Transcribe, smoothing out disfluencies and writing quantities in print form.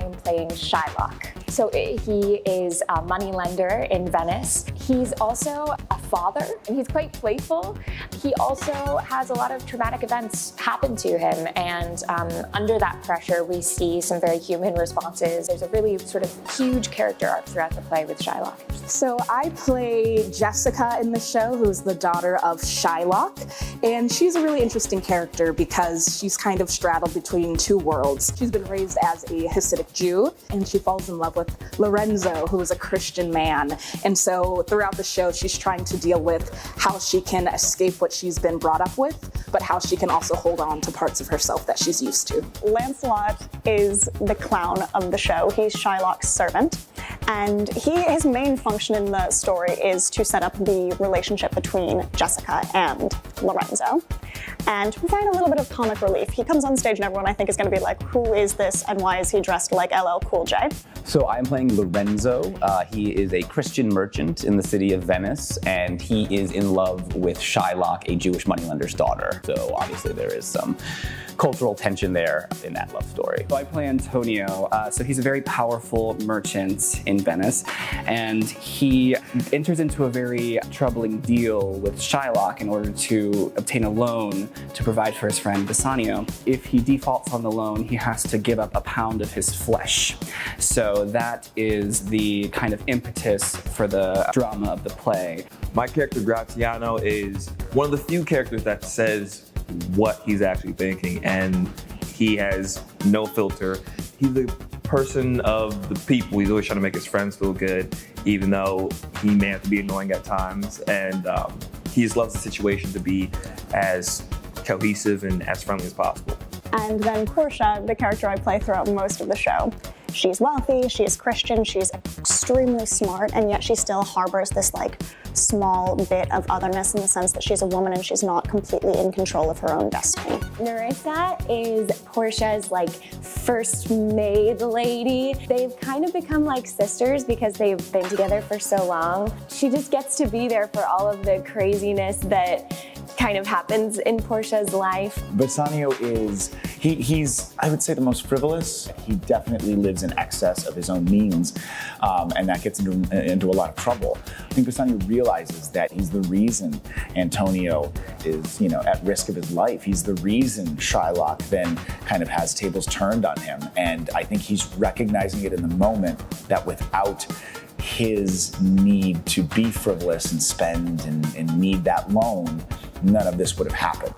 I'm playing Shylock. So he is a moneylender in Venice. He's also a father, and he's quite playful. He also has a lot of traumatic events happen to him, and under that pressure, we see some very human responses. There's a really sort of huge character arc throughout the play with Shylock. So I play Jessica in the show, who's the daughter of Shylock, and she's a really interesting character because she's kind of straddled between two worlds. She's been raised as a Hasidic Jew, and she falls in love with Lorenzo, who is a Christian man. And so throughout the show, she's trying to deal with how she can escape what she's been brought up with, but how she can also hold on to parts of herself that she's used to. Lancelot is the clown of the show. He's Shylock's servant, and his main function in the story is to set up the relationship between Jessica and Lorenzo, and to provide a little bit of comic relief. He comes on stage and everyone, I think, is going to be like, who is this and why is he dressed like LL Cool J? So I'm playing Lorenzo. He is a Christian merchant in the city of Venice, and he is in love with Shylock, a Jewish moneylender's daughter. So obviously there is some cultural tension there in that love story. So I play Antonio. So he's a very powerful merchant in Venice, and he enters into a very troubling deal with Shylock in order to obtain a loan to provide for his friend Bassanio. If he defaults on the loan, he has to give up a pound of his flesh. So that is the kind of impetus for the drama of the play. My character Graziano is one of the few characters that says what he's actually thinking, and he has no filter. He's the person of the people. He's always trying to make his friends feel good, even though he may have to be annoying at times, and he just loves the situation to be as cohesive and as friendly as possible. And then Portia, the character I play throughout most of the show. She's wealthy, she is Christian, she's extremely smart, and yet she still harbors this like small bit of otherness in the sense that she's a woman and she's not completely in control of her own destiny. Nerissa is Portia's like first maid lady. They've kind of become like sisters because they've been together for so long. She just gets to be there for all of the craziness that kind of happens in Portia's life. Bassanio is, he's, I would say, the most frivolous. He definitely lives in excess of his own means, and that gets into a lot of trouble. I think Bassanio realizes that he's the reason Antonio is, at risk of his life. He's the reason Shylock then kind of has tables turned on him, and I think he's recognizing it in the moment that without his need to be frivolous and spend and need that loan, none of this would have happened.